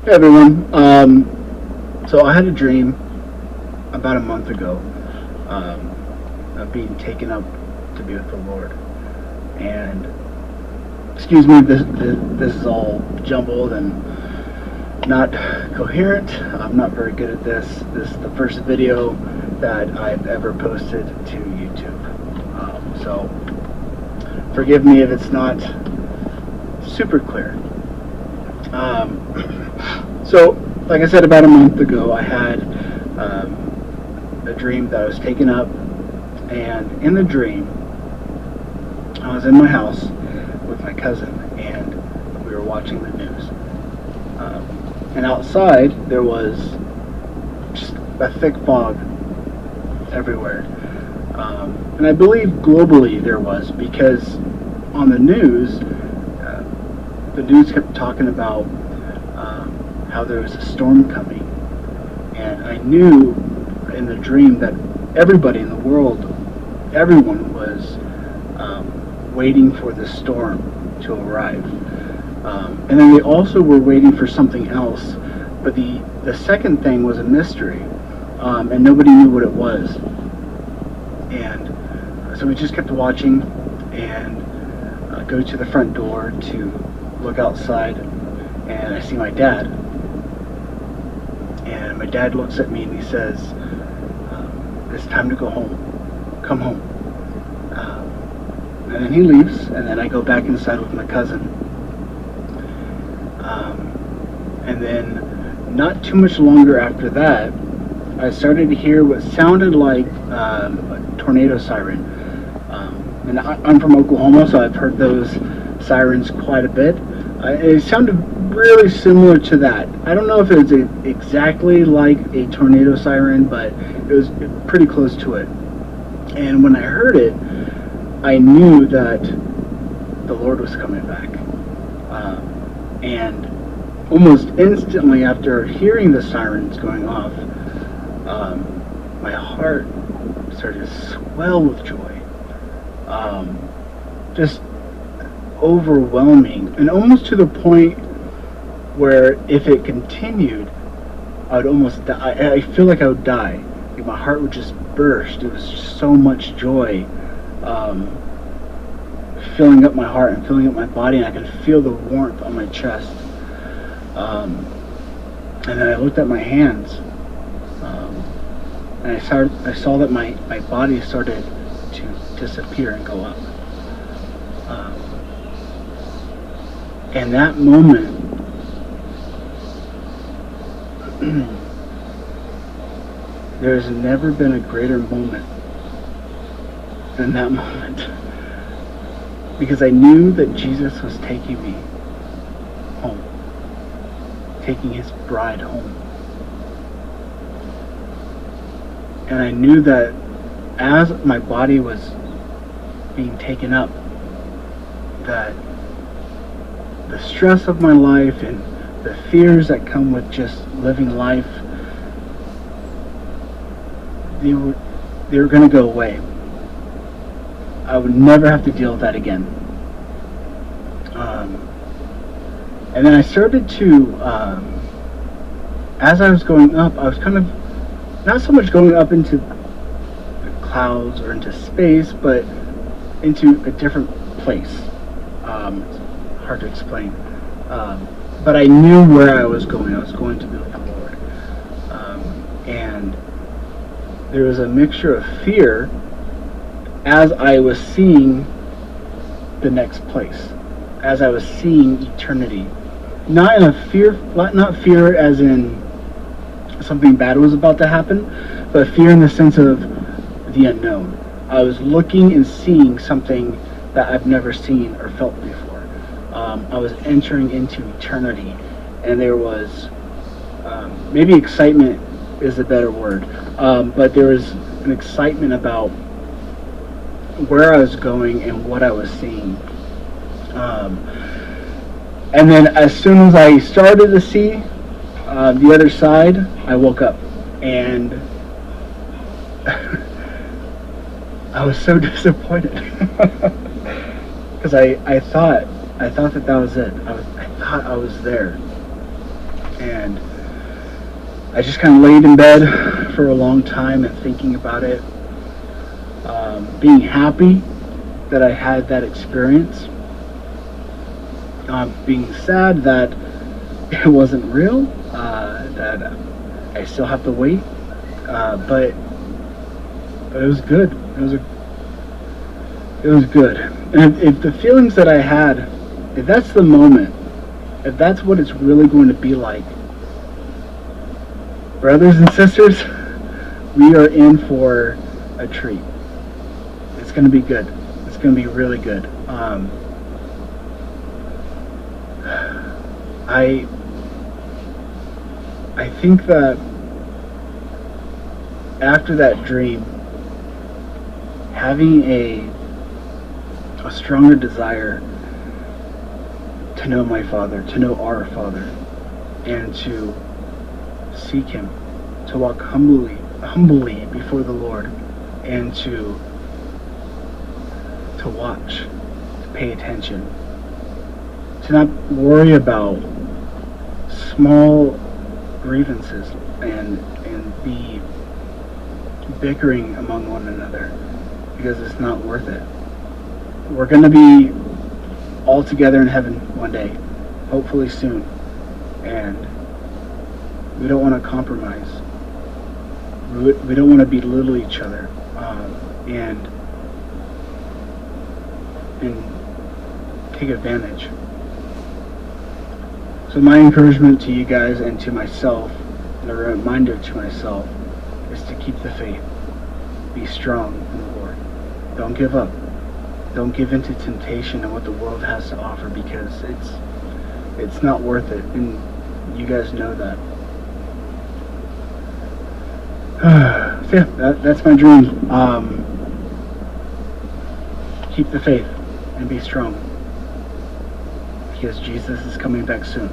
Hey everyone. So I had a dream about a month ago of being taken up to be with the Lord. And excuse me, this is all jumbled and not coherent. I'm not very good at this. This is the first video that I've ever posted to YouTube. So forgive me if it's not super clear. So, like I said, about a month ago, I had a dream that I was taken up, and in the dream, I was in my house with my cousin, and we were watching the news. And outside, there was just a thick fog everywhere. And I believe globally there was, because on the news kept talking about how there was a storm coming, and I knew in the dream that everybody in the world, everyone was waiting for the storm to arrive, and then they also were waiting for something else, but the second thing was a mystery, and nobody knew what it was, and so we just kept watching, and go to the front door to look outside, and I see my dad. And my dad looks at me and he says, "It's time to go home. Come home." And then he leaves, and then I go back inside with my cousin. And then not too much longer after that, I started to hear what sounded like a tornado siren. And I'm from Oklahoma, so I've heard those sirens quite a bit. It sounded really similar to that. I don't know if it was exactly like a tornado siren, but it was pretty close to it. And when I heard it, I knew that the Lord was coming back. And almost instantly after hearing the sirens going off, my heart started to swell with joy. Just overwhelming, and almost to the point where if it continued, I would almost die. I feel like I would die. Like my heart would just burst. It was just so much joy filling up my heart and filling up my body, and I could feel the warmth on my chest. And then I looked at my hands, and I saw that my body started to disappear and go up. And that moment, there's never been a greater moment than that moment. Because I knew that Jesus was taking me home, taking his bride home. And I knew that as my body was being taken up, that the stress of my life and the fears that come with just living life, they were going to go away. I would never have to deal with that again. And then I started to, as I was going up, I was kind of not so much going up into the clouds or into space, but into a different place. It's hard to explain. But I knew where I was going. I was going to be with the Lord. And there was a mixture of fear as I was seeing the next place, as I was seeing eternity. Not fear as in something bad was about to happen, but fear in the sense of the unknown. I was looking and seeing something that I've never seen or felt before. I was entering into eternity, and there was maybe excitement is a better word, but there was an excitement about where I was going and what I was seeing. And then as soon as I started to see the other side, I woke up, and I was so disappointed because I thought that was it. I thought I was there, And I just kind of laid in bed for a long time and thinking about it, being happy that I had that experience, being sad that it wasn't real, that I still have to wait, but it was good. It was good. And if the feelings that I had, if that's the moment, if that's what it's really going to be like, brothers and sisters, we are in for a treat. It's going to be good. It's going to be really good. I think that after that dream, having a stronger desire to know my Father, to know our Father, and to seek Him, to walk humbly before the Lord, and to watch, to pay attention, to not worry about small grievances and be bickering among one another, because it's not worth it. We're going to be all together in heaven one day, hopefully soon, and we don't want to compromise. We don't want to belittle each other, and take advantage. So my encouragement to you guys and to myself, and a reminder to myself, is to keep the faith. Be strong in the Lord. Don't give up. Don't give in to temptation and what the world has to offer, because it's not worth it, and you guys know that. So yeah, that's my dream. Keep the faith and be strong, because Jesus is coming back soon.